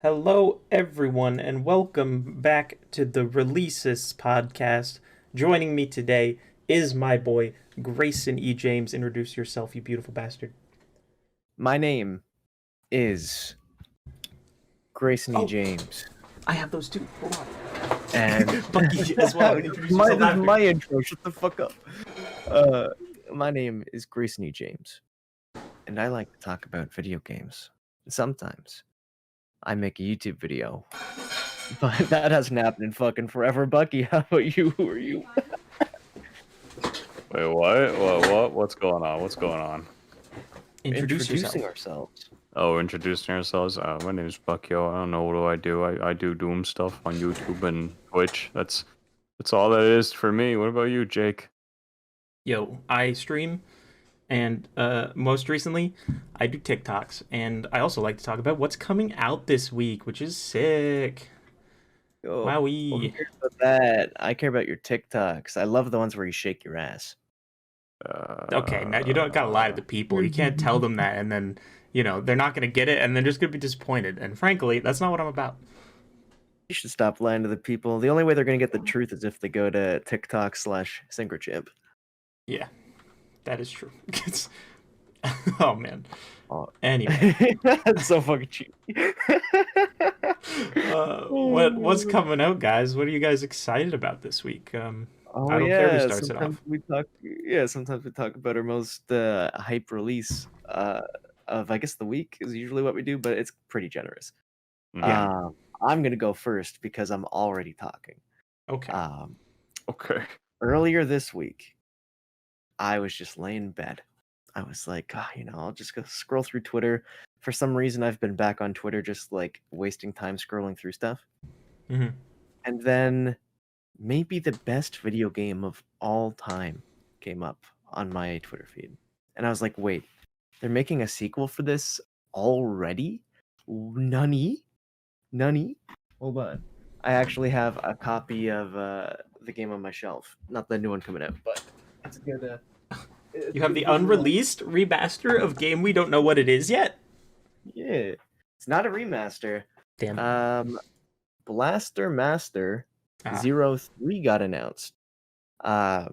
Hello, everyone, and welcome back to the Releasists Podcast. Joining me today is my boy, GraysonEJames. Introduce yourself, you beautiful bastard. My name is Grayson E. Oh. James. I have those too. Hold on. And Bucky as well. Introduce yourself this is after. my intro. Shut the fuck up. My name is Grayson E. James, and I like to talk about video games. Sometimes I make a YouTube video, but that hasn't happened in fucking forever. Bucky, how about you? Who are you? Wait, what? What's going on? What's going on? Introduce yourself. Introducing ourselves. Oh, introducing ourselves. My name is Buckio. I don't know what do. I do Doom stuff on YouTube and Twitch. That's all that is for me. What about you, Jake? Yo, I stream, and most recently, I do TikToks, and I also like to talk about what's coming out this week, which is sick. Oh, Wowee. who cares about that? I care about your TikToks. I love the ones where you shake your ass. Okay, now you don't gotta lie to the people. You can't tell them that, and then they're not gonna get it, and they're just gonna be disappointed. And frankly, that's not what I'm about. You should stop lying to the people. The only way they're gonna get the truth is if they go to TikTok/SynchroChimp. Yeah, that is true. Oh man. Oh. Anyway, That's so fucking cheap. what's coming out, guys? What are you guys excited about this week? I don't care who starts it off. Sometimes we talk about our most hype release of I guess the week is usually what we do, but it's pretty generous. Yeah. I'm gonna go first because I'm already talking. Okay. Okay. Earlier this week, I was just laying in bed. I was like, I'll just go scroll through Twitter. For some reason, I've been back on Twitter, just like wasting time scrolling through stuff. Mm-hmm. And then maybe the best video game of all time came up on my Twitter feed. And I was like, wait, they're making a sequel for this already? Nunny? Hold on. I actually have a copy of the game on my shelf. Not the new one coming out, but it's good. You have the unreleased remaster of game we don't know what it is yet? Yeah. It's not a remaster. Damn. Blaster Master 03 got announced. I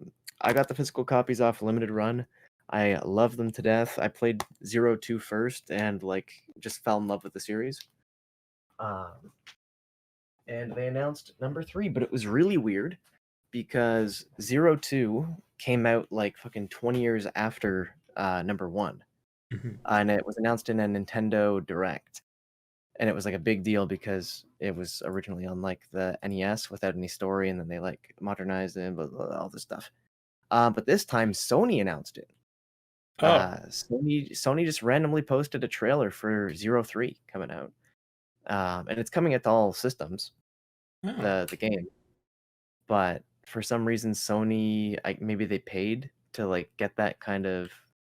got the physical copies off Limited Run. I love them to death. I played 02 first and just fell in love with the series. And they announced number 3, but it was really weird because 02 came out like fucking 20 years after number 1. Mm-hmm. And it was announced in a Nintendo Direct. And it was like a big deal because it was originally on like the NES without any story, and then they like modernized it, blah, blah, blah, all this stuff. But this time Sony announced it. Sony just randomly posted a trailer for 03 coming out. And it's coming at all systems, the game. But for some reason Sony, maybe they paid to like get that kind of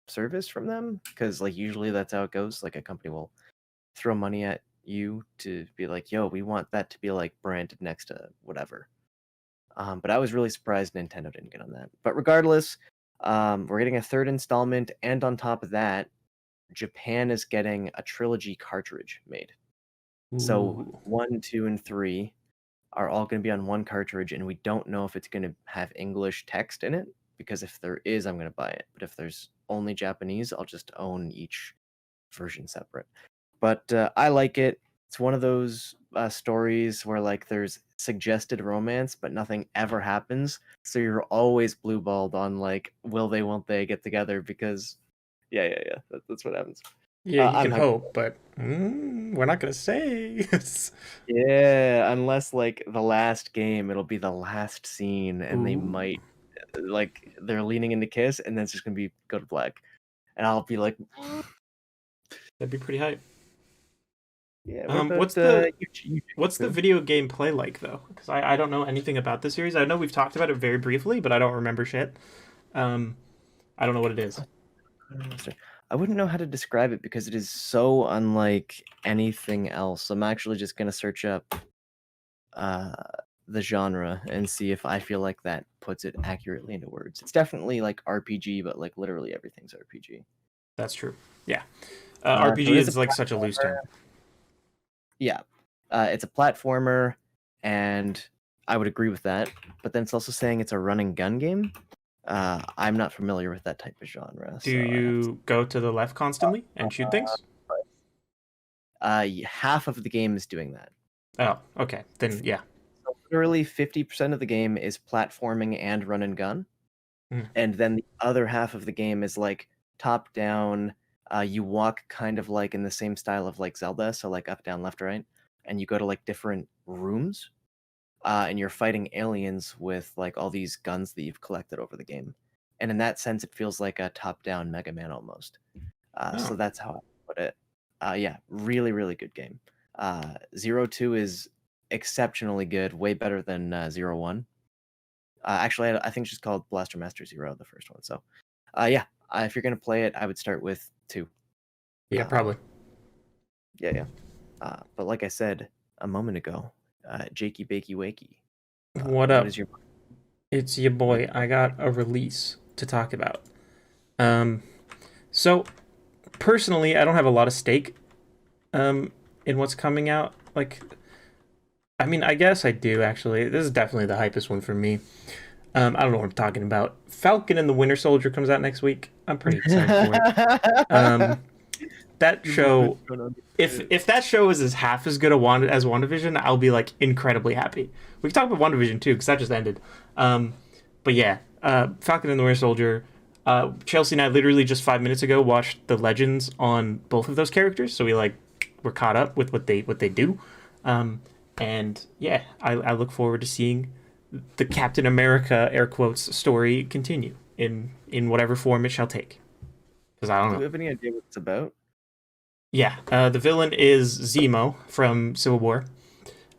service from them, because like usually that's how it goes. Like a company will throw money at you to be like, yo, we want that to be like branded next to whatever. But I was really surprised Nintendo didn't get on that. But regardless, we're getting a 3rd installment, and on top of that, Japan is getting a trilogy cartridge made. Ooh. So 1, 2, and 3 are all going to be on one cartridge, and we don't know if it's going to have English text in it, because if there is, I'm going to buy it. But if there's only Japanese, I'll just own each version separate. But I like it. It's one of those stories where like there's suggested romance, but nothing ever happens. So you're always blue-balled on like, will they, won't they get together? Because yeah. That's what happens. Yeah, you can hope, but we're not gonna say. Yeah, unless like the last game, it'll be the last scene, and they might like they're leaning into kiss, and then it's just gonna be go to black, and I'll be like, that'd be pretty hype. Yeah. What's the video game play like though? Because I don't know anything about the series. I know we've talked about it very briefly, but I don't remember shit. I don't know what it is. I wouldn't know how to describe it because it is so unlike anything else. I'm actually just gonna search up the genre and see if I feel like that puts it accurately into words. It's definitely like RPG, but like literally everything's RPG. That's true. Yeah. RPG is like such a loose term. Yeah. It's a platformer, and I would agree with that. But then it's also saying it's a run and gun game. I'm not familiar with that type of genre. Do you go to the left constantly and shoot things? Half of the game is doing that. Oh, okay. Then yeah. So literally 50% of the game is platforming and run and gun. And then the other half of the game is like top down. You walk kind of like in the same style of like Zelda, so like up, down, left, right, and you go to like different rooms, and you're fighting aliens with like all these guns that you've collected over the game. And in that sense, it feels like a top down Mega Man almost. So that's how I put it. Yeah, really, really good game. 0-2 is exceptionally good, way better than 0-1. Actually, I think it's just called Blaster Master Zero, the first one. So, yeah, if you're gonna play it, I would start with 2. Yeah, probably. Yeah. But like I said a moment ago, Jakey Bakey Wakey. What up? Is your... It's your boy. I got a release to talk about. So personally, I don't have a lot of stake in what's coming out. Like, I mean, I guess I do actually. This is definitely the hypest one for me. I don't know what I'm talking about. Falcon and the Winter Soldier comes out next week. I'm pretty excited for it. That show, if that show is half as good as WandaVision, I'll be like incredibly happy. We can talk about WandaVision too, because that just ended. But yeah, Falcon and the Winter Soldier. Chelsea and I literally just 5 minutes ago watched the Legends on both of those characters, so we're caught up with what they do. And yeah, I look forward to seeing the Captain America air quotes story continue in whatever form it shall take. Because I don't know. Do you have any idea what it's about? Yeah, the villain is Zemo from Civil War,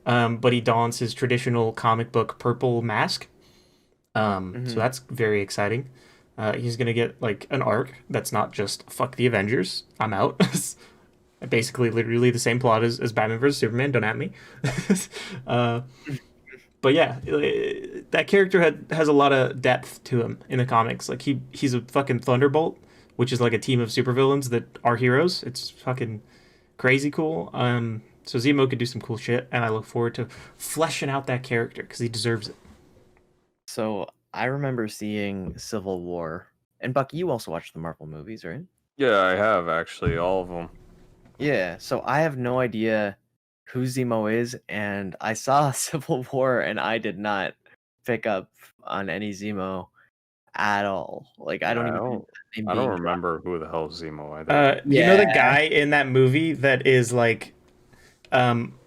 but he dons his traditional comic book purple mask. So that's very exciting. He's gonna get like an arc that's not just fuck the Avengers, I'm out. Basically, literally the same plot as Batman vs Superman. Don't at me. But yeah, that character has a lot of depth to him in the comics. Like he's a fucking Thunderbolt, which is like a team of supervillains that are heroes. It's fucking crazy cool. So Zemo could do some cool shit, and I look forward to fleshing out that character because he deserves it. So I remember seeing Civil War, and Buck, you also watched the Marvel movies, right? Yeah, I have actually, all of them. Yeah, so I have no idea who Zemo is, and I saw Civil War, and I did not pick up on any Zemo at all. Like I don't remember who the hell Zemo either. You know the guy in that movie that is like,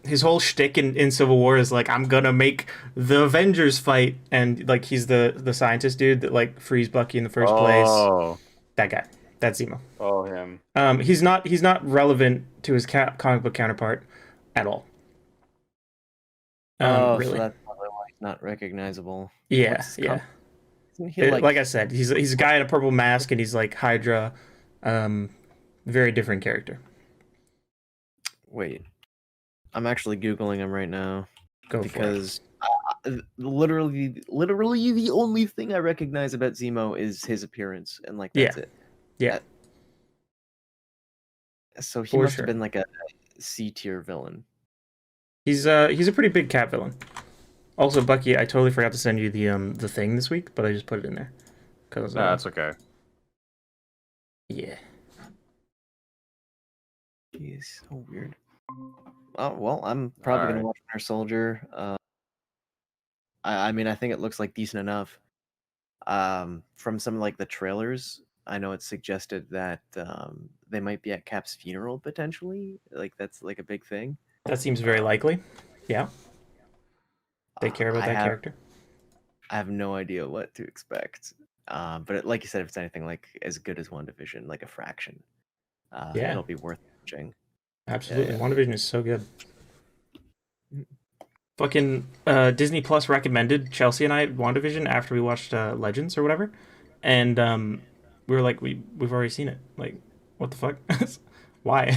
his whole shtick in Civil War is like, I'm gonna make the Avengers fight, and like he's the scientist dude that like frees Bucky in the first place. That guy. That's Zemo. Oh, him. He's not relevant to his comic book counterpart at all. Really. So that's probably why he's not recognizable. Yeah. He like I said, he's a guy in a purple mask, and he's like Hydra. Very different character. Wait, I'm actually Googling him right now. Because literally the only thing I recognize about Zemo is his appearance, and like that's it. Yeah. So he must have been like a C tier villain. He's a pretty big cat villain. Also, Bucky, I totally forgot to send you the thing this week, but I just put it in there. Cause that's okay. Yeah. Jeez, so weird. Oh well, I'm probably gonna watch Winter Soldier. I mean, I think it looks like decent enough. From some like the trailers, I know it's suggested that they might be at Cap's funeral potentially. Like that's like a big thing. That seems very likely. Yeah. They care about that character. I have no idea what to expect. But like you said, if it's anything like as good as WandaVision, like a fraction, it'll be worth watching. Absolutely. WandaVision is so good. Fucking Disney Plus recommended Chelsea and I WandaVision after we watched Legends or whatever, and we were like, we've already seen it. Like, what the fuck? Why?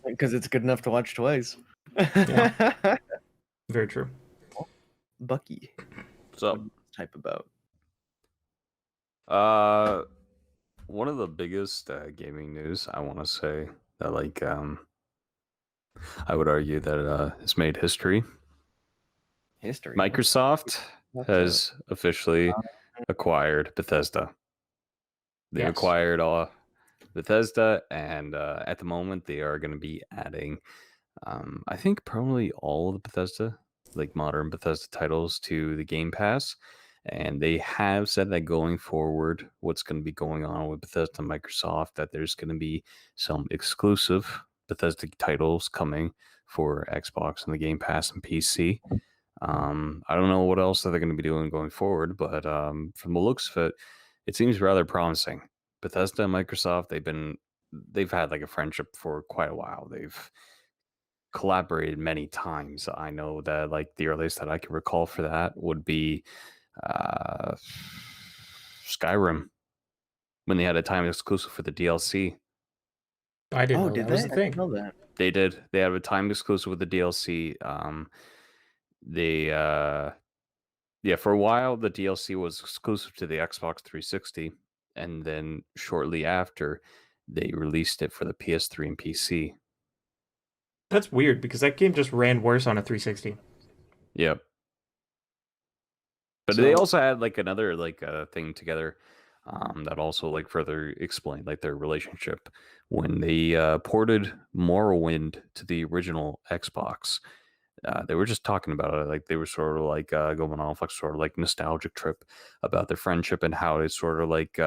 Because it's good enough to watch twice. Yeah. Very true. Bucky, what's up? What type about? One of the biggest gaming news I want to say that like I would argue that it's made history. History. Microsoft has officially acquired Bethesda. They've acquired Bethesda, and at the moment they are going to be adding, I think probably all of the Bethesda, like modern Bethesda titles, to the Game Pass. And they have said that going forward, what's going to be going on with Bethesda and Microsoft, that there's going to be some exclusive Bethesda titles coming for Xbox and the Game Pass and PC. I don't know what else that they're going to be doing going forward, but from the looks of it, it seems rather promising. Bethesda and Microsoft, they've had like a friendship for quite a while. They've collaborated many times. I know that like the earliest that I can recall for that would be uh, Skyrim, when they had a time exclusive for the DLC. I didn't know did that they? was the I thing. didn't know that. They did. They had a time exclusive with the DLC. They Yeah, for a while the DLC was exclusive to the Xbox 360, and then shortly after they released it for the PS3 and PC. That's weird because that game just ran worse on a 360. Yep. But So- they also had like another thing together that also like further explained like their relationship when they ported Morrowind to the original Xbox. They were just talking about it, like they were sort of like going off like sort of like nostalgic trip about their friendship and how it sort of like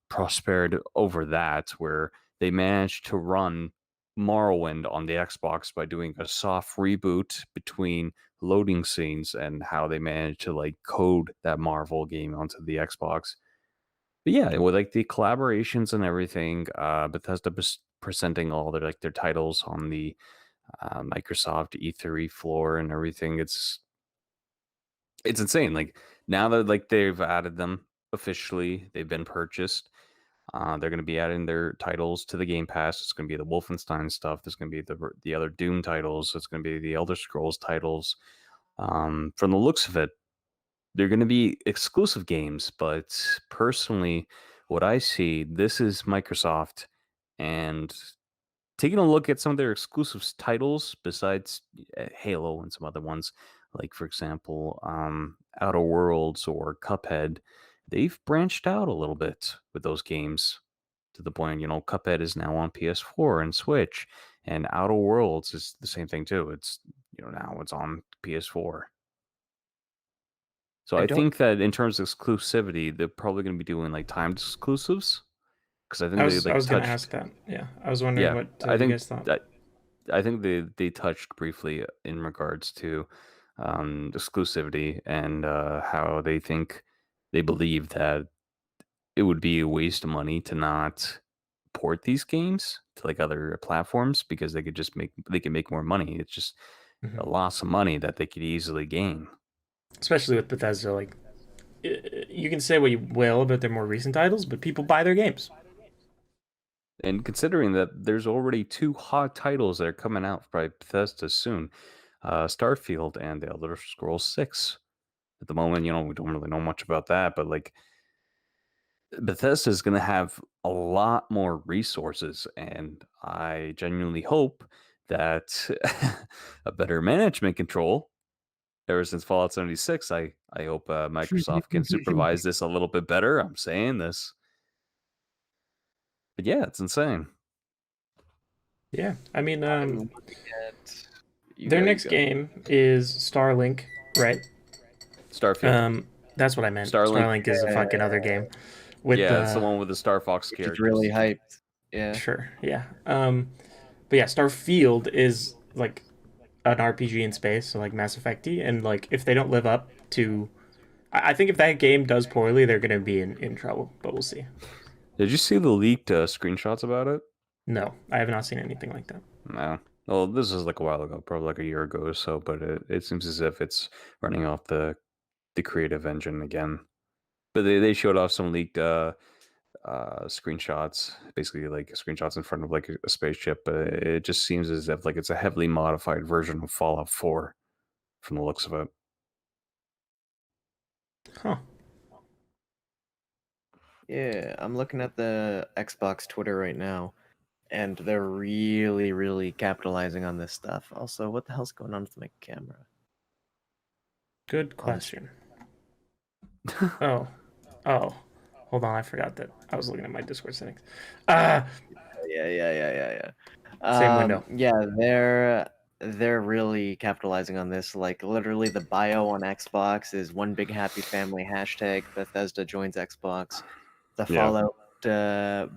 prospered over that, where they managed to run Morrowind on the Xbox by doing a soft reboot between loading scenes, and how they managed to like code that Marvel game onto the Xbox. But yeah, with like the collaborations and everything, Bethesda presenting all their titles on the Microsoft E3 floor and everything. It's insane. Like now that like they've added them officially, they've been purchased. They're going to be adding their titles to the Game Pass. It's going to be the Wolfenstein stuff. There's going to be the other Doom titles. It's going to be the Elder Scrolls titles. From the looks of it, they're going to be exclusive games. But personally, what I see, this is Microsoft and taking a look at some of their exclusive titles besides Halo and some other ones, like for example, Outer Worlds or Cuphead, they've branched out a little bit with those games to the point, Cuphead is now on PS4 and Switch, and Outer Worlds is the same thing too. It's now it's on PS4. So I think that in terms of exclusivity, they're probably going to be doing like timed exclusives, because I think I they was like going to touched. ask that. Yeah, I was wondering what I you think guys thought. I think they touched briefly in regards to exclusivity, and how they believe that it would be a waste of money to not port these games to like other platforms, because they can make more money. It's just a loss of money that they could easily gain. Especially with Bethesda, like you can say what you will about their more recent titles, but people buy their games. And considering that there's already 2 hot titles that are coming out by Bethesda soon, Starfield and The Elder Scrolls 6. At the moment, we don't really know much about that, but like Bethesda is going to have a lot more resources, and I genuinely hope that a better management control. Ever since Fallout 76, I hope Microsoft can supervise this a little bit better. I'm saying this, but yeah, it's insane. Yeah, I mean, I'm looking at their next game is Starlink, right? Starfield. That's what I meant. Starlink is a fucking other game. With it's the one with the Star Fox characters. It's really hyped. Yeah. Sure. Yeah. But yeah, Starfield is like an RPG in space, so like Mass Effect-y, and like if they don't live up to, I think if that game does poorly, they're gonna be in trouble. But we'll see. Did you see the leaked screenshots about it? No, I have not seen anything like that. No. Well, this is like a while ago, probably like a year ago or so, but it seems as if it's running off the creative engine again. But they showed off some leaked screenshots, basically like screenshots in front of like a spaceship, but it just seems as if like it's a heavily modified version of Fallout 4 from the looks of it. Huh. Yeah, I'm looking at the Xbox Twitter right now, and they're really, really capitalizing on this stuff. Also, what the hell's going on with my camera? Good question. Oh, hold on, I forgot that I was looking at my Discord settings. Yeah. Same window. Yeah, they're really capitalizing on this. Like literally, the bio on Xbox is one big happy family hashtag Bethesda joins Xbox. The Fallout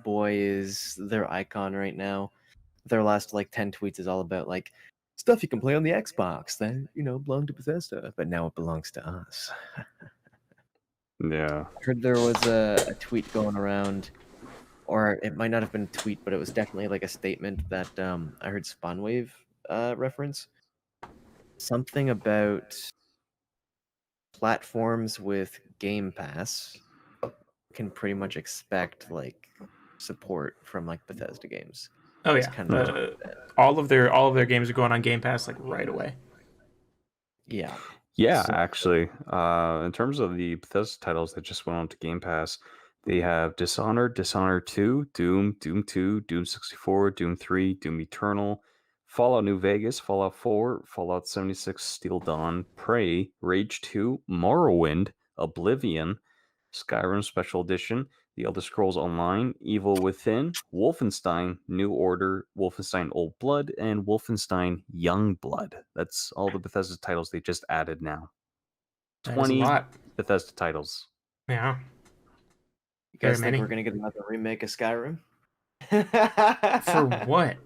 boy is their icon right now. Their last like 10 tweets is all about like stuff you can play on the Xbox that belonged to Bethesda, but now it belongs to us. Yeah. I heard there was a tweet going around, or it might not have been a tweet, but it was definitely like a statement that I heard Spawnwave reference. Something about platforms with Game Pass can pretty much expect like support from like Bethesda games. Oh It's yeah, kind of all of their games are going on Game Pass like right away. Yeah. Yeah, So- actually, in terms of the Bethesda titles that just went on to Game Pass, they have Dishonored, Dishonored 2, Doom, Doom 2, Doom 64, Doom 3, Doom Eternal, Fallout New Vegas, Fallout 4, Fallout 76, Steel Dawn, Prey, Rage 2, Morrowind, Oblivion, Skyrim Special Edition, The Elder Scrolls Online, Evil Within, Wolfenstein, New Order, Wolfenstein Old Blood, and Wolfenstein Young Blood. That's all the Bethesda titles they just added now. That is a 20 lot. Bethesda titles. Yeah. You guys Very think many. we're gonna get another remake of Skyrim? For what?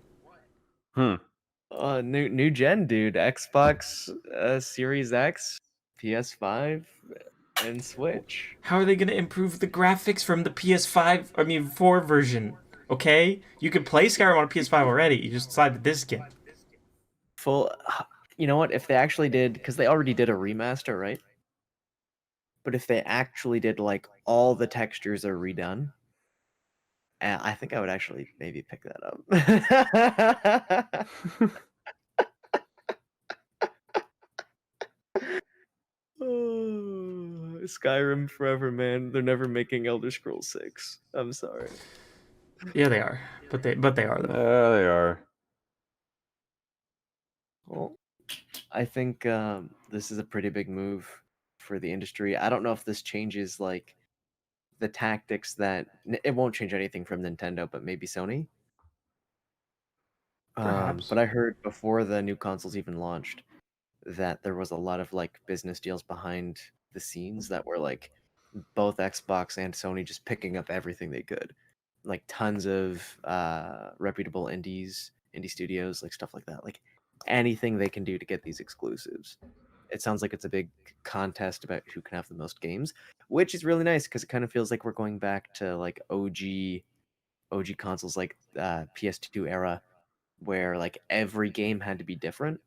New gen, dude. Xbox Series X, PS5, and Switch. How are they going to improve the graphics from the PS5, 4 version? Okay? You can play Skyrim on a PS5 already. You just slide the disc in. Full. You know what? If they actually did, because they already did a remaster, right? But if they actually did like all the textures are redone, I think I would actually maybe pick that up. Oh, Skyrim forever, man. They're never making Elder Scrolls 6. I'm sorry. Yeah, they are. But they are though. They are. Well, I think this is a pretty big move for the industry. I don't know if this changes like the tactics that it won't change anything from Nintendo, but maybe Sony. Perhaps. But I heard before the new consoles even launched that there was a lot of like business deals behind the scenes that were like both Xbox and Sony just picking up everything they could, like tons of reputable indie studios, like stuff like that, like anything they can do to get these exclusives. It sounds like it's a big contest about who can have the most games, which is really nice because it kind of feels like we're going back to like OG consoles, like PS2 era, where like every game had to be different.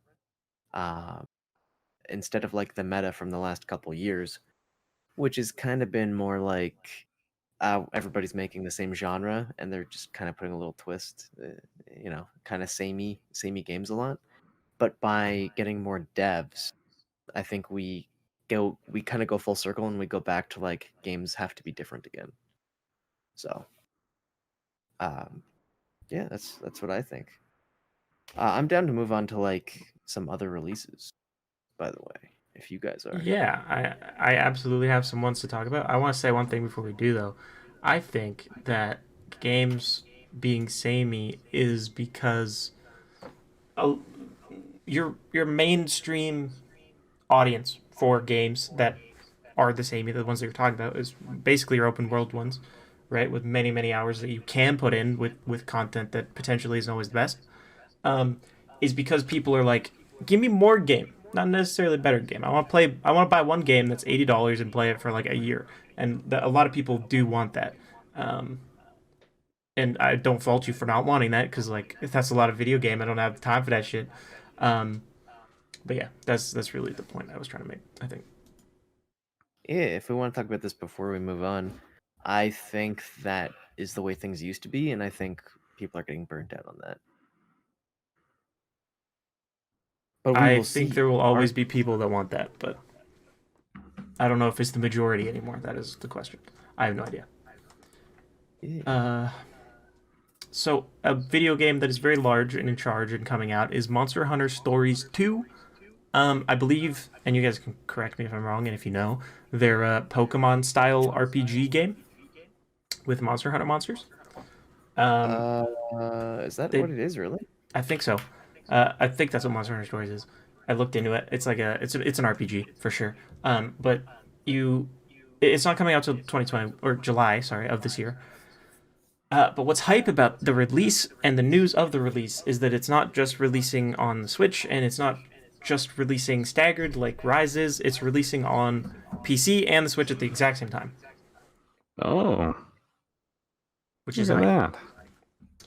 Instead of like the meta from the last couple years, which has kind of been more like everybody's making the same genre and they're just kind of putting a little twist, kind of samey games a lot. But by getting more devs, I think we kind of go full circle and we go back to like games have to be different again. So, yeah, that's what I think. I'm down to move on to like some other releases, by the way, if you guys are. Yeah, I absolutely have some ones to talk about. I want to say one thing before we do though. I think that games being samey is because your mainstream audience for games that are the samey, the ones that you're talking about, is basically your open world ones, right? With many hours that you can put in with content that potentially isn't always the best. Is because people are like, give me more game, not necessarily a better game. I want to buy one game that's $80 and play it for like a year, and a lot of people do want that. And I don't fault you for not wanting that because like if that's a lot of video game, I don't have time for that shit. But yeah, that's really the point I was trying to make, I think. Yeah, if we want to talk about this before we move on, I think that is the way things used to be, and I think people are getting burnt out on that. But we I will think see. there will always be people that want that, but I don't know if it's the majority anymore. That is the question. I have no idea. Yeah. So a video game that is very large and in charge and coming out is Monster Hunter Stories 2. I believe, and you guys can correct me if I'm wrong, and if you know, they're a Pokemon style RPG game with Monster Hunter monsters. Is that They, what it is, really? I think so. I think that's what Monster Hunter Stories is. I looked into it. It's like it's an RPG for sure. But it's not coming out till 2020 or July, sorry, of this year. But what's hype about the release and the news of the release is that it's not just releasing on the Switch and it's not just releasing staggered like Rise is. It's releasing on PC and the Switch at the exact same time, Oh, which look is at hype. that.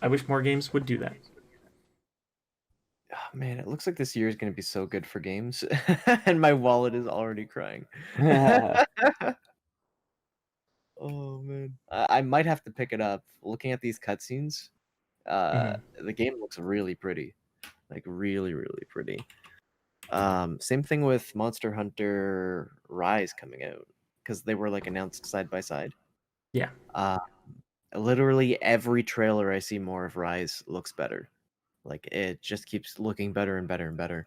I wish more games would do that. Oh, man, it looks like this year is going to be so good for games, and my wallet is already crying. Oh man, I might have to pick it up. Looking at these cutscenes, the game looks really pretty, like really, really pretty. Same thing with Monster Hunter Rise coming out because they were like announced side by side. Yeah. Literally every trailer I see more of Rise looks better. Like it just keeps looking better and better and better.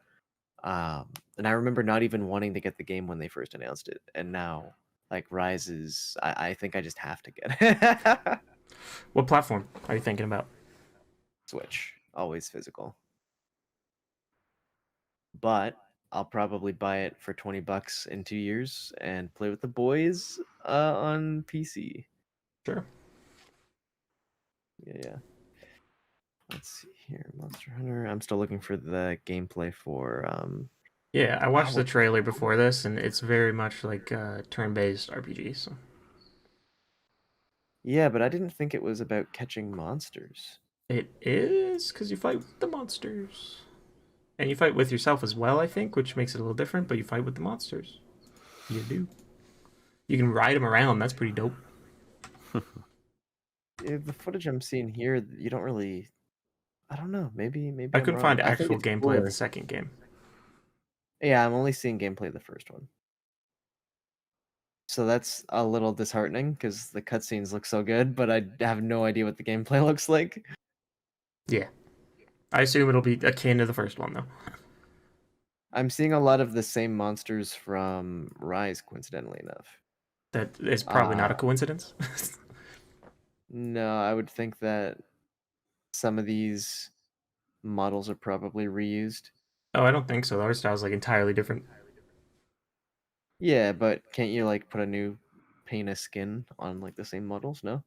And I remember not even wanting to get the game when they first announced it, and now like Rise is, I think I just have to get it. What platform are you thinking about? Switch, always physical. But I'll probably buy it for $20 in 2 years and play with the boys on PC. Sure. Yeah. Let's see here, Monster Hunter. I'm still looking for the gameplay for. Yeah, I watched the trailer before this, and it's very much like turn-based RPG. So. Yeah, but I didn't think it was about catching monsters. It is because you fight with the monsters, and you fight with yourself as well. I think, which makes it a little different. But you fight with the monsters. You do. You can ride them around. That's pretty dope. The footage I'm seeing here, you don't really. I don't know. Maybe I I'm couldn't wrong. find I think actual it's gameplay of cooler. the second game. Yeah, I'm only seeing gameplay of the first one. So that's a little disheartening because the cutscenes look so good, but I have no idea what the gameplay looks like. Yeah, I assume it'll be akin to the first one though. I'm seeing a lot of the same monsters from Rise, coincidentally enough. That is probably not a coincidence. No, I would think that some of these models are probably reused. Oh, I don't think so. The art style is like entirely different. Yeah, but can't you like put a new paint a skin on like the same models? No.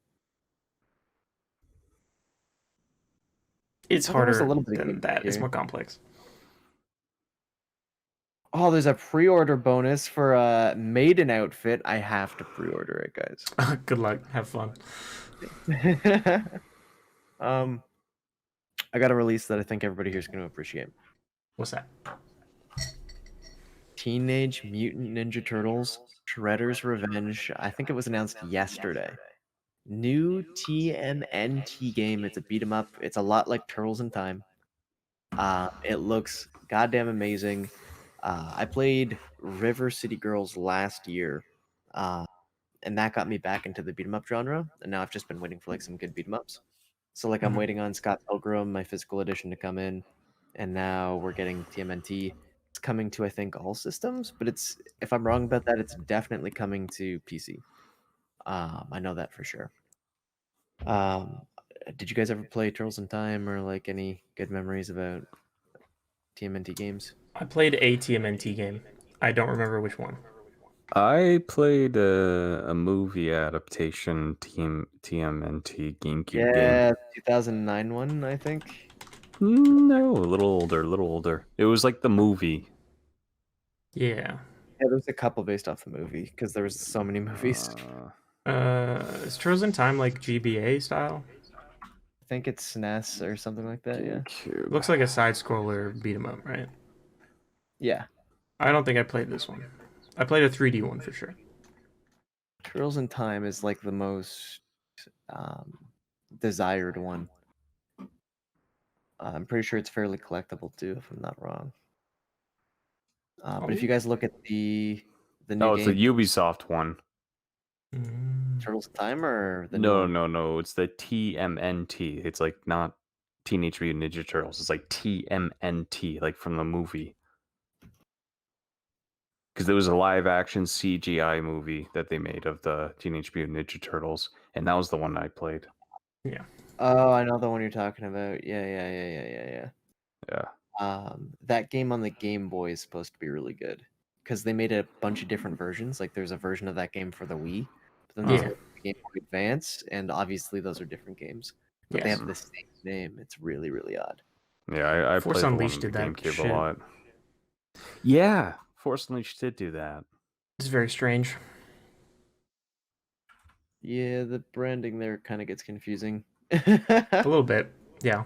It's I thought there was a harder little bit of than gameplay that. It's here. more complex. Oh, there's a pre-order bonus for a maiden outfit. I have to pre-order it, guys. Good luck. Have fun. I got a release that I think everybody here is going to appreciate. What's that? Teenage Mutant Ninja Turtles Shredder's Revenge. I think it was announced yesterday. New TMNT game. It's a beat 'em up. It's a lot like Turtles in Time. It looks goddamn amazing. I played River City Girls last year, and that got me back into the beat 'em up genre. And now I've just been waiting for like some good beat 'em ups. So like I'm waiting on Scott Pilgrim, my physical edition, to come in, and now we're getting TMNT. It's coming to I think all systems, but it's, if I'm wrong about that, it's definitely coming to PC. I know that for sure. Did you guys ever play Turtles in Time or like any good memories about TMNT games? I played a TMNT game. I don't remember which one. I played a movie adaptation TMNT GameCube game. 2009 one, I think. No, a little older. It was like the movie. Yeah. Yeah, there's a couple based off the movie because there was so many movies. Is Turtles in Time like GBA style? I think it's SNES or something like that. Yeah. GameCube. Looks like a side scroller beat 'em up, right? Yeah. I don't think I played this one. I played a 3D one for sure. Turtles in Time is like the most desired one. I'm pretty sure it's fairly collectible too, if I'm not wrong. But if you guys look at the new Oh, it's the game, Ubisoft one. Turtles in Time or the new No, one? no. It's the TMNT. It's like not Teenage Mutant Ninja Turtles. It's like TMNT, like from the movie. Because there was a live action CGI movie that they made of the Teenage Mutant Ninja Turtles, and that was the one I played. Yeah. Oh, I know the one you're talking about. Yeah. Yeah. That game on the Game Boy is supposed to be really good because they made a bunch of different versions. Like there's a version of that game for the Wii, but then there's Yeah. one for the Game Boy Advance, and obviously those are different games, but they Yes. have the same name. It's really, really odd. Yeah, I Force played the one Unleashed on the did that GameCube shit. a lot. Yeah, Force Unleashed did do that. It's very strange. Yeah, the branding there kind of gets confusing. A little bit. Yeah.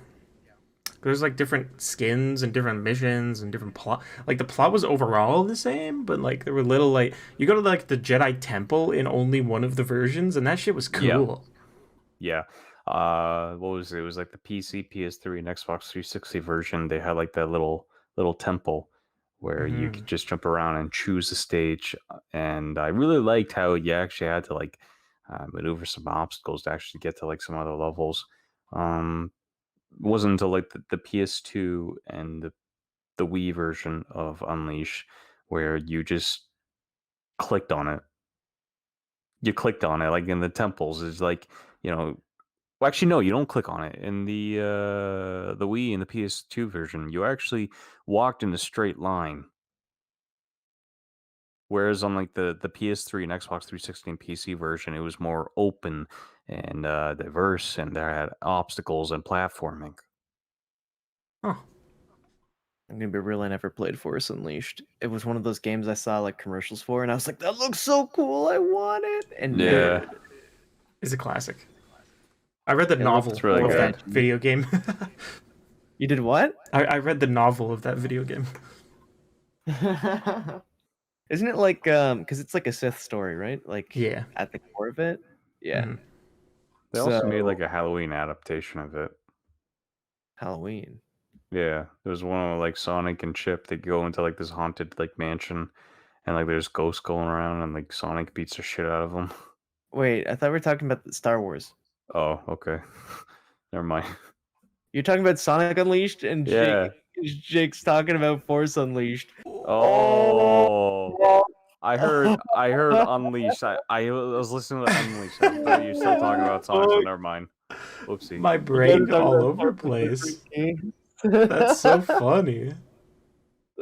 There's like different skins and different missions and different plot. Like the plot was overall the same, but like there were little like you go to like the Jedi Temple in only one of the versions, and that shit was cool. Yeah. What was it? It was like the PC, PS3, and Xbox 360 version. They had like that little temple where you could just jump around and choose a stage. And I really liked how you actually had to like maneuver some obstacles to actually get to like some other levels. It wasn't until like the PS2 and the Wii version of Unleash where you just clicked on it. You clicked on it, like in the temples. Is like, well, actually, no, you don't click on it. In the Wii and the PS2 version, you actually walked in a straight line. Whereas on like the PS3 and Xbox 360 and PC version, it was more open and diverse, and there had obstacles and platforming. Huh. I'm gonna be real. I never played Force Unleashed. It was one of those games I saw like commercials for, and I was like, "That looks so cool! I want it!" And never did. It's a classic. I read the It novel looked really of good. that video game. You did what? I read the novel of that video game. Isn't it like because it's like a Sith story, right? Like Yeah. at the core of it. Yeah. Mhm. They also made So- like a Halloween adaptation of it. Halloween. Yeah, there was one with like Sonic and Chip. They go into like this haunted like mansion, and like there's ghosts going around, and like Sonic beats the shit out of them. Wait, I thought we were talking about Star Wars. Oh, okay. Never mind. You're talking about Sonic Unleashed, and Yeah. Jake's talking about Force Unleashed. Oh, I heard Unleashed. I was listening to Unleashed. I thought you were still talking about Sonic, so never mind. Whoopsie. My brain all over the place. That's so funny.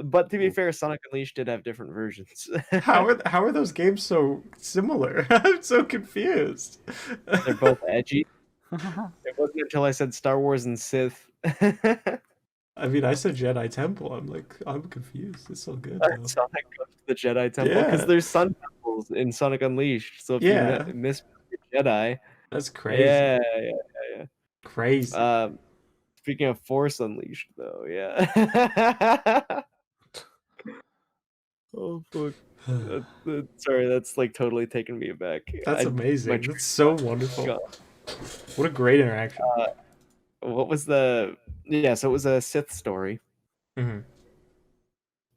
But to be fair, Sonic Unleashed did have different versions. How are those games so similar? I'm so confused. They're both edgy. It wasn't until I said Star Wars and Sith. I mean, I said Jedi Temple. I'm confused. It's so good though. Sonic goes to the Jedi Temple because Yeah. there's sun temples in Sonic Unleashed. So if Yeah. you miss Jedi, That's crazy. yeah. Crazy. Speaking of Force Unleashed, though, yeah. Oh fuck! Sorry, that's like totally taken me aback. That's amazing. That's so wonderful. God. What a great interaction. What was the? Yeah, so it was a Sith story, Mhm.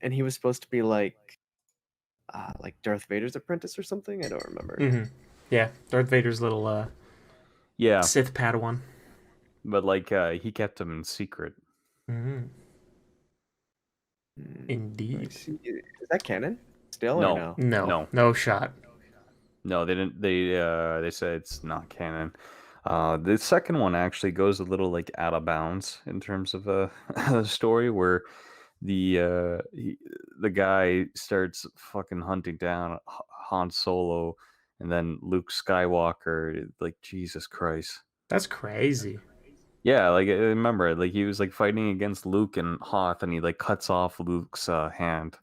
and he was supposed to be like Darth Vader's apprentice or something. I don't remember. Mhm. Yeah, Darth Vader's little Yeah, Sith Padawan. but like he kept them in secret. Mhm. Indeed. Is that canon still or no? No shot. No, they didn't. They said it's not canon. The second one actually goes a little like out of bounds in terms of the story, where the guy starts fucking hunting down Han Solo, and then Luke Skywalker. Like Jesus Christ. That's crazy. Yeah, like I remember, like he was like fighting against Luke and Hoth, and he like cuts off Luke's hand.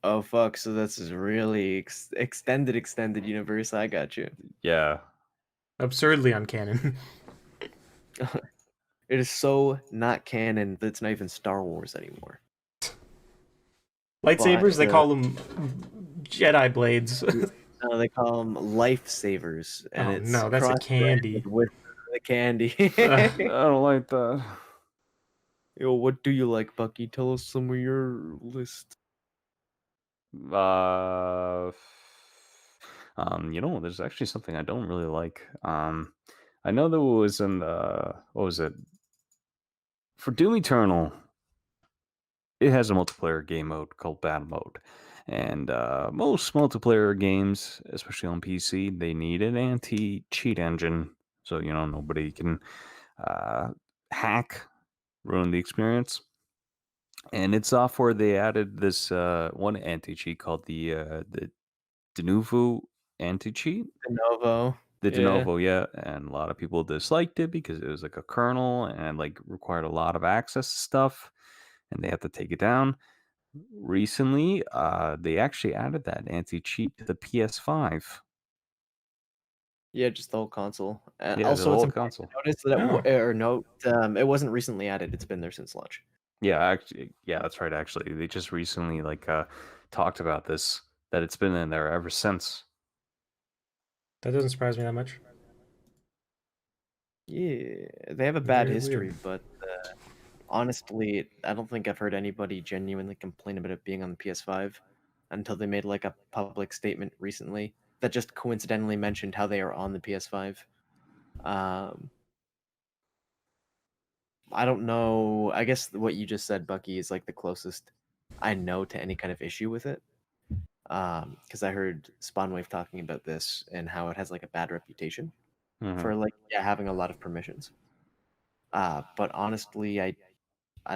Oh fuck! So this is really extended universe. I got you. Yeah. Absurdly uncanon. It is so not canon that it's not even Star Wars anymore. Lightsabers, they call them Jedi blades. No, they call them lifesavers. And it's no, that's a candy. With the candy. I don't like that. Yo, what do you like, Bucky? Tell us some of your list. There's actually something I don't really like. I know there was in the what was it for Doom Eternal? It has a multiplayer game mode called Battle Mode, and most multiplayer games, especially on PC, they need an anti-cheat engine, so nobody can uh, hack, ruin the experience. And in software, they added this one anti-cheat called the Denuvo anti-cheat. Lenovo. The de Yeah. novo, yeah, and a lot of people disliked it because it was like a kernel and like required a lot of access to stuff, and they had to take it down. Recently, they actually added that anti-cheat to the PS5. Yeah, just the whole console. Yeah, the Also, it's whole important to console. notice that Oh. it wasn't recently added. It's been there since launch. Yeah, actually, yeah, that's right. Actually, they just recently talked about this, that it's been in there ever since. That doesn't surprise me that much. Yeah, they have a bad Very history, weird. but honestly, I don't think I've heard anybody genuinely complain about it being on the PS5 until they made like a public statement recently that just coincidentally mentioned how they are on the PS5. Um, I don't know. I guess what you just said, Bucky, is like the closest I know to any kind of issue with it. Because I heard Spawnwave talking about this and how it has like a bad reputation for like having a lot of permissions. But honestly, I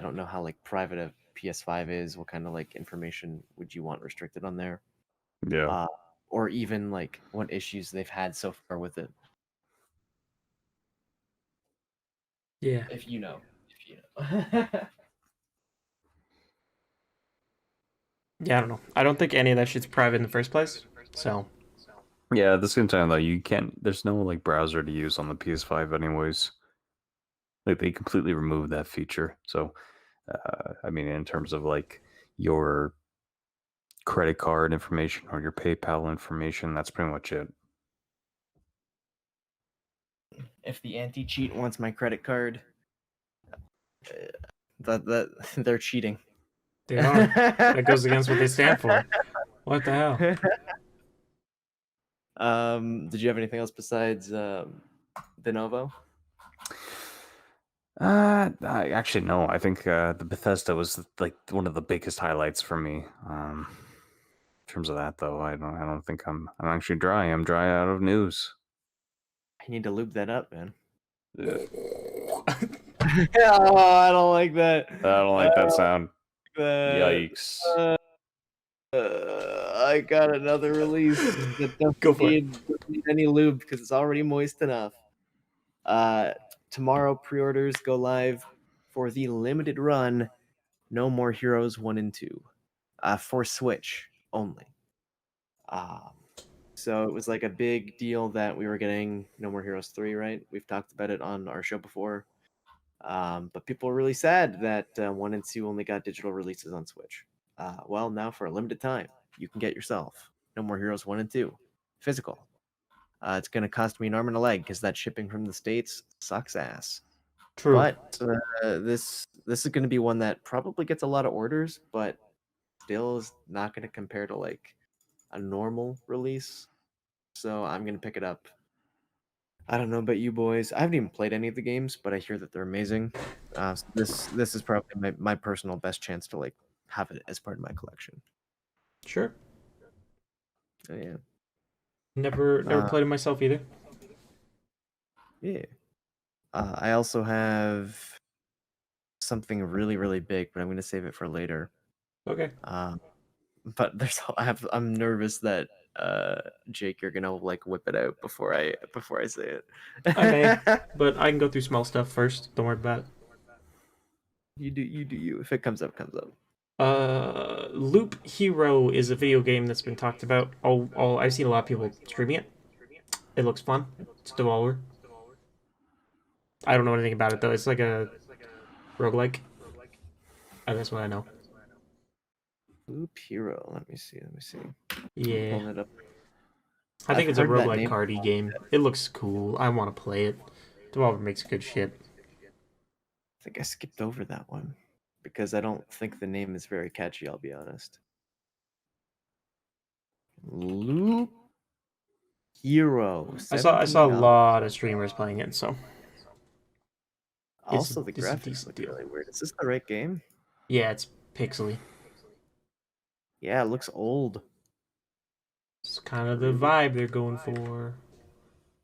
don't know how like private a PS5 is. What kind of like information would you want restricted on there? Yeah. Uh, or even like what issues they've had so far with it. Yeah. If you know. Yeah, I don't know. I don't think any of that shit's private in the first place. So Yeah, at the same time though, you can't. There's no like browser to use on the PS5, anyways. Like they completely removed that feature. So, I mean, in terms of like your credit card information or your PayPal information, that's pretty much it. If the anti-cheat wants my credit card, that they're cheating. they are. That goes against what they stand for. What the hell? Did you have anything else besides Lenovo? Actually, no. I think the Bethesda was like one of the biggest highlights for me. In terms of that, though, I don't think I'm actually dry. I'm dry out of news. I need to lube that up, man. Oh, Oh, I don't like that. I don't like that sound. Yikes. I got another release that doesn't Go for it. need any lube because it's already moist enough. Tomorrow, pre-orders go live for the limited run No More Heroes 1 and 2 for Switch only. So it was like a big deal that we were getting No More Heroes 3, right? We've talked about it on our show before. But people were really sad that 1 and 2 only got digital releases on Switch. Well, now for a limited time, you can get yourself No More Heroes 1 and 2 physical. It's going to cost me an arm and a leg because that shipping from the States sucks ass. True. But this is going to be one that probably gets a lot of orders, but still is not going to compare to like a normal release. So I'm going to pick it up. I don't know about you boys. I haven't even played any of the games, but I hear that they're amazing. So this is probably my personal best chance to like have it as part of my collection. Sure. Oh, yeah. Never played it myself either. Yeah. I also have something really, really big, but I'm going to save it for later. Okay. But I'm nervous that Jake, you're gonna like whip it out before I say it. I may, but I can go through small stuff first. Don't worry about it. You do you. If it comes up, comes up. Loop Hero is a video game that's been talked about. I've seen a lot of people streaming it. It looks fun. It's Devolver. I don't know anything about it though. It's like a roguelike. That's what I know. Loop Hero. Let me see. Yeah. Pulling it up. I think it's a heard that roguelike name. cardy game. It looks cool. I want to play it. Devolver makes good shit. I think I skipped over that one because I don't think the name is very catchy. I'll be honest. Loop Hero. I saw a $17. lot of streamers playing it, so Also, the it's a graphics decent look deal. really weird. Is this the right game? Yeah, it's pixely. Yeah, it looks old. It's kind of the vibe they're going for.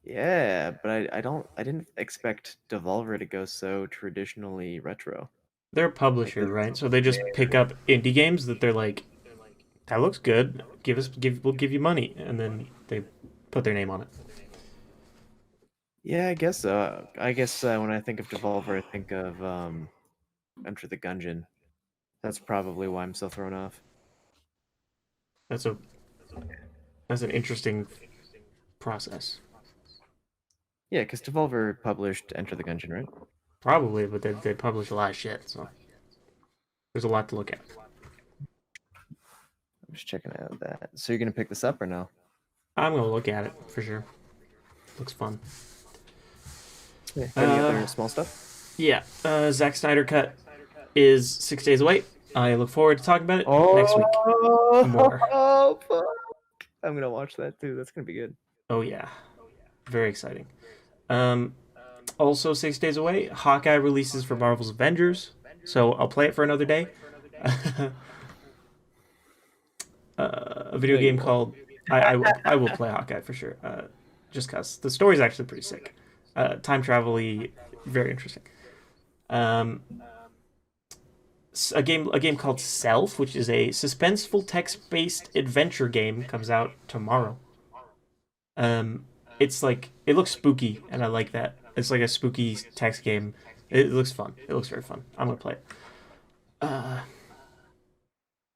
Yeah, but I didn't expect Devolver to go so traditionally retro. They're a publisher, this is right? So they just pick up indie games that they're like, that looks good. We'll give you money, and then they put their name on it. Yeah, I guess so. I guess when I think of Devolver, I think of Enter the Gungeon. That's probably why I'm so thrown off. That's an interesting process. Yeah, because Devolver published Enter the Gungeon, right? Probably, but they publish a lot of shit, so there's a lot to look at. I'm just checking out that. So you're gonna pick this up or no? I'm gonna look at it for sure. Looks fun. Yeah. Any other small stuff? Yeah. Zack Snyder cut is 6 days away. I look forward to talking about it next week. More. Oh, fuck. I'm gonna watch that too. That's gonna be good. Oh yeah, very exciting. Also 6 days away, Hawkeye releases for Marvel's Avengers, so I'll play it for another day. A video game called I will play Hawkeye for sure. Just cause the story's actually pretty sick. Time travel-y, very interesting. A game called Self, which is a suspenseful text-based adventure game, comes out tomorrow. It's like, it looks spooky, and I like that. It's like a spooky text game. It looks fun. It looks very fun. I'm gonna play it. That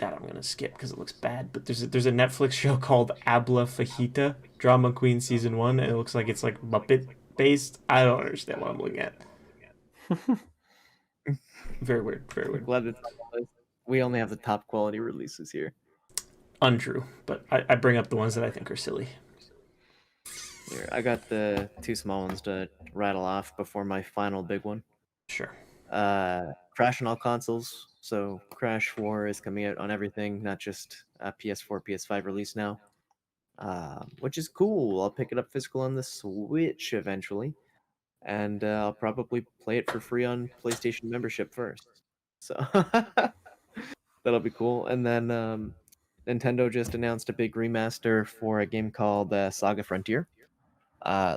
I'm gonna skip because it looks bad. But there's a Netflix show called Abla Fajita, Drama Queen Season 1, and it looks like it's like Muppet based. I don't understand what I'm looking at. Very weird. Very weird. Glad it's on the list. We only have the top quality releases here. Untrue, but I bring up the ones that I think are silly. Here, I got the two small ones to rattle off before my final big one. Sure. Crash on all consoles. So Crash 4 is coming out on everything, not just PS4, PS5 release now, which is cool. I'll pick it up physical on the Switch eventually, and I'll probably play it for free on PlayStation membership first. So that'll be cool. And then Nintendo just announced a big remaster for a game called Saga Frontier.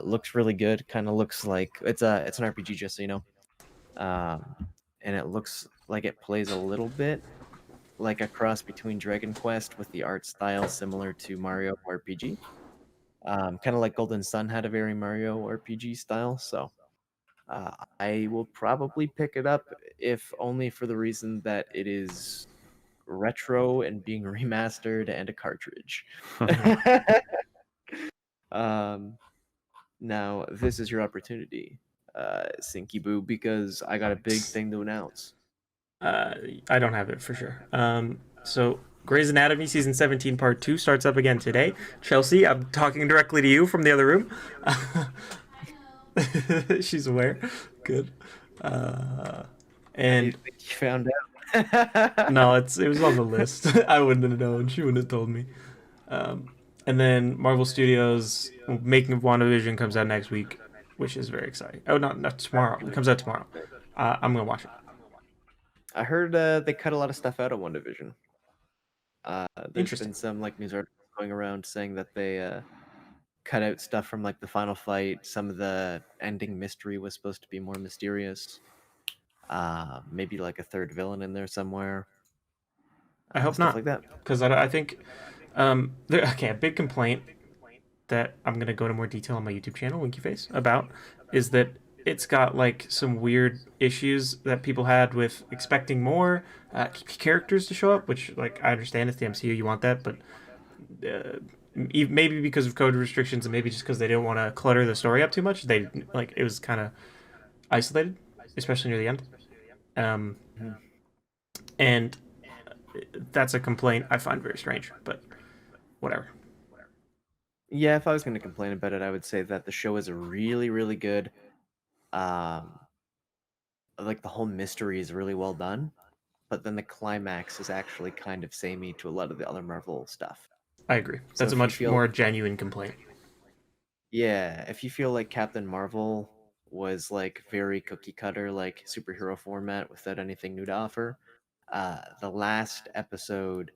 Looks really good. Kind of looks like it's an RPG, just so you know. And it looks like it plays a little bit like a cross between Dragon Quest with the art style similar to Mario RPG. Kind of like Golden Sun had a very Mario RPG style. So I will probably pick it up, if only for the reason that it is retro and being remastered and a cartridge. Now, this is your opportunity, Sinky Boo, because I got a big thing to announce. I don't have it for sure. So Grey's Anatomy season 17 part 2 starts up again today. Chelsea, I'm talking directly to you from the other room. She's aware. Good. And you found out. No, it was on the list. I wouldn't have known. She wouldn't have told me. And then Marvel Studios Making of WandaVision comes out next week, which is very exciting. Oh, not tomorrow. It comes out tomorrow. I'm gonna watch it. I heard they cut a lot of stuff out of WandaVision. There's been some like news articles going around saying that they cut out stuff from like the final fight. Some of the ending mystery was supposed to be more mysterious. Maybe like a third villain in there somewhere. I hope stuff not, like that. Because I think a big complaint that I'm gonna go into more detail on my YouTube channel, Winky Face, about is that it's got like some weird issues that people had with expecting more characters to show up, which like I understand it's the MCU, you want that, but maybe because of code restrictions and maybe just because they didn't want to clutter the story up too much, they like it was kind of isolated, especially near the end. And that's a complaint I find very strange, but whatever. Yeah, if I was going to complain about it, I would say that the show is really, really good. Like the whole mystery is really well done, but then the climax is actually kind of samey to a lot of the other Marvel stuff. I agree. So That's a if you much feel- more genuine complaint. Yeah, if you feel like Captain Marvel was like very cookie cutter, like superhero format without anything new to offer, the last episode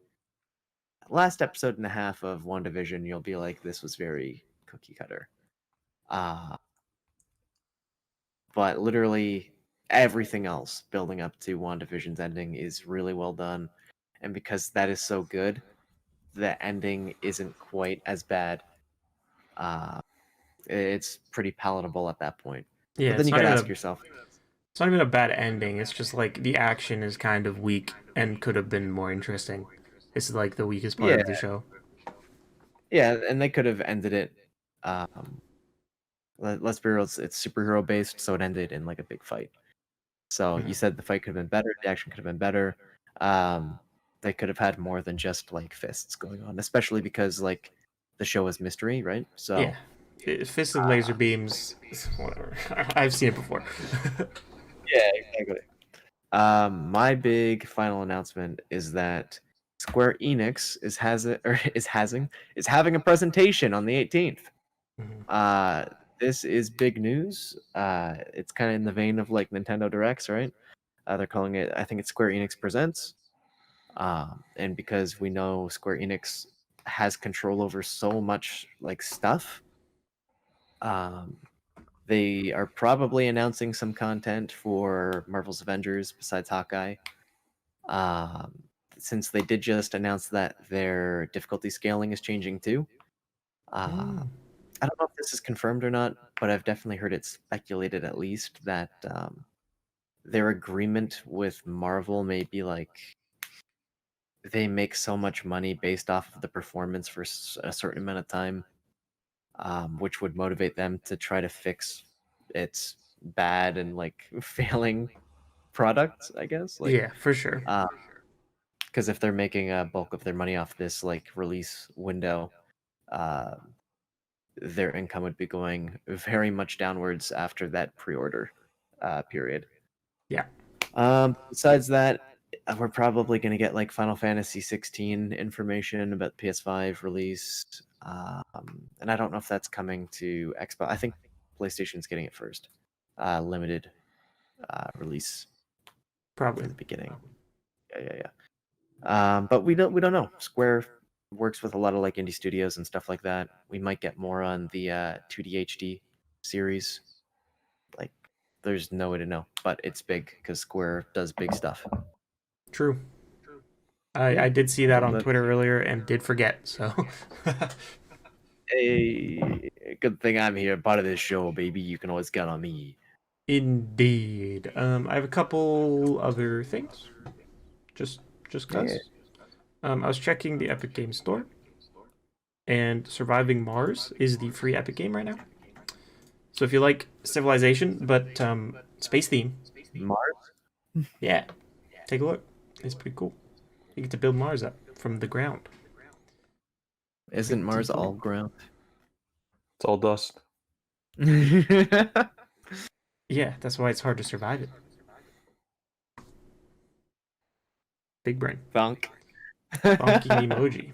and a half of WandaVision, you'll be like, this was very cookie cutter. But literally everything else building up to WandaVision's ending is really well done. And because that is so good, the ending isn't quite as bad. It's pretty palatable at that point. Yeah, But then it's you not gotta even ask yourself, it's not even a bad ending. It's just like the action is kind of weak and could have been more interesting. It's like the weakest part yeah, of the show. yeah, and they could have ended it. Let's be real, it's superhero based, so it ended in like a big fight. So you said the fight could have been better, the action could have been better. They could have had more than just like fists going on, especially because like the show is mystery, right? So Yeah, fisted laser beams, whatever. I've seen it before. yeah, exactly. My big final announcement is that Square Enix is having a presentation on the 18th. This is big news. It's kind of in the vein of like Nintendo Directs, right? They're calling it, I think it's Square Enix Presents. And because we know Square Enix has control over so much like stuff, they are probably announcing some content for Marvel's Avengers besides Hawkeye. Since they did just announce that their difficulty scaling is changing too. I don't know if this is confirmed or not, but I've definitely heard it speculated at least that their agreement with Marvel may be like they make so much money based off of the performance for a certain amount of time, which would motivate them to try to fix its bad and like failing product, I guess. Like, Yeah, for sure. Because if they're making a bulk of their money off this like release window, uh, their income would be going very much downwards after that pre-order period. Yeah. Besides that, we're probably going to get like Final Fantasy 16 information about PS5 release, and I don't know if that's coming to Xbox. I think PlayStation's getting it first, limited release Probably for the beginning. Yeah. But we don't know. Square works with a lot of like indie studios and stuff like that. We might get more on the 2D HD series. Like, there's no way to know, but it's big because Square does big stuff. True. I did see that on Twitter earlier and did forget. So, hey, good thing I'm here, part of this show, baby. You can always count on me. indeed. I have a couple other things. Just cause. Yeah. I was checking the Epic Games Store, and Surviving Mars is the free Epic game right now. So if you like Civilization, but space theme, Mars? yeah, take a look. It's pretty cool. You get to build Mars up from the ground. Isn't Mars all ground? It's all dust. Yeah, that's why it's hard to survive it. Big brain. Funk. Funky emoji.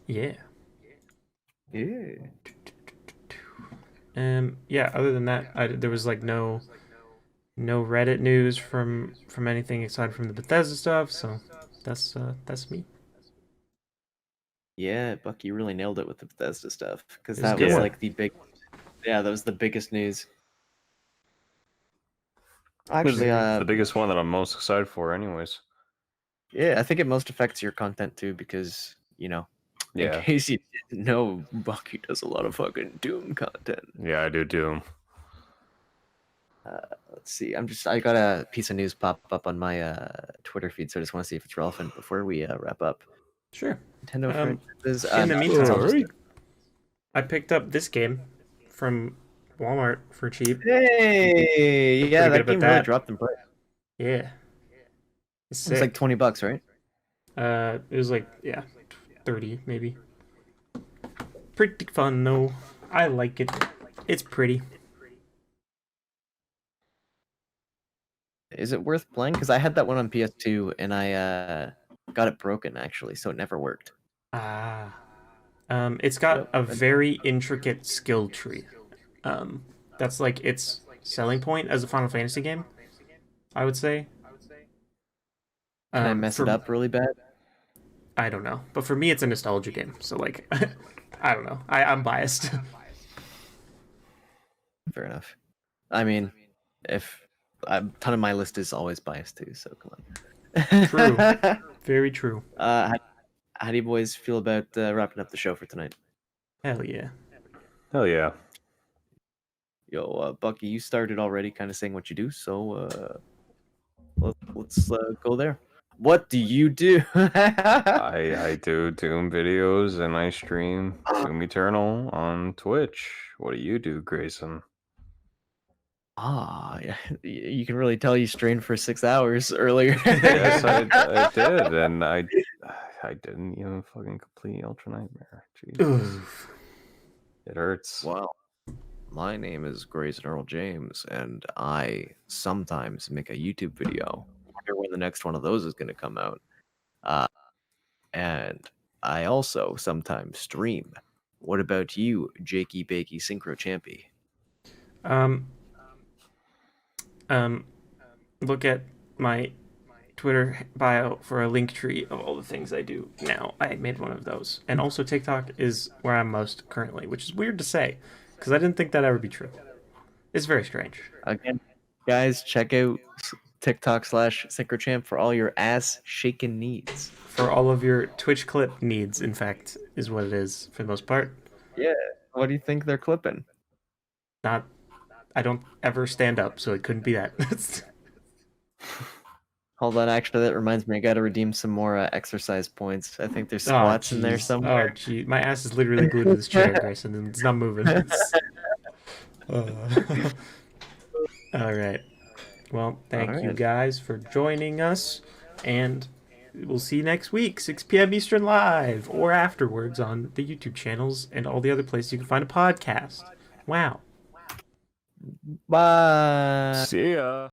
Yeah. Yeah. Yeah, other than that, there was like no Reddit news from anything aside from the Bethesda stuff, so that's me. Yeah, Buck, you really nailed it with the Bethesda stuff because It was that good. was like the big. Yeah, that was the biggest news. Actually, the biggest one that I'm most excited for, anyways. yeah, I think it most affects your content too because in Yeah. case you didn't know, Bucky does a lot of fucking Doom content. Yeah, I do Doom. Let's see. I got a piece of news pop up on my Twitter feed, so I just want to see if it's relevant before we wrap up. Sure. Nintendo franchises. In the meantime, Alright. I picked up this game from Walmart for cheap. Hey, yeah, that game really dropped in price. Yeah. It's like $20, right? It was like 30 maybe. Pretty fun though. I like it. It's pretty. Is it worth playing? Because I had that one on PS2 and I got it broken actually, so it never worked. It's got a very intricate skill tree. That's like its selling point as a Final Fantasy game, I would say. Can I mess it up really bad? I don't know, but for me, it's a nostalgia game. So like, I don't know. I'm biased. Fair enough. I mean, if a ton of my list is always biased too, so come on. True. Very true. How do you boys feel about wrapping up the show for tonight? Hell yeah. Hell yeah. Yo, Bucky, you started already kind of saying what you do, so let's go there. What do you do? I do Doom videos and I stream Doom Eternal on Twitch. What do you do, Grayson? Yeah. You can really tell you strained for 6 hours earlier. Yes, I did, and I didn't even fucking complete Ultra Nightmare. Jesus. It hurts. Well, my name is GraysonEJames, and I sometimes make a YouTube video. I wonder when the next one of those is going to come out. And I also sometimes stream. What about you, Jakey Bakey Synchro Champy? Look at my Twitter bio for a link tree of all the things I do now. I made one of those. And also TikTok is where I'm most currently, which is weird to say, because I didn't think that'd ever be true. It's very strange. Again, guys, check out TikTok/SynchroChamp for all your ass shaking needs. For all of your Twitch clip needs, in fact, is what it is for the most part. Yeah. What do you think they're clipping? I don't ever stand up, so it couldn't be that. Hold on, actually, that reminds me. I got to redeem some more exercise points. I think there's squats in there somewhere. Oh, gee. My ass is literally glued to this chair, Grayson, and it's not moving. All right. Well, thank you guys for joining us, and we'll see you next week, 6 p.m. Eastern live, or afterwards on the YouTube channels and all the other places you can find a podcast. Wow. Bye. See ya.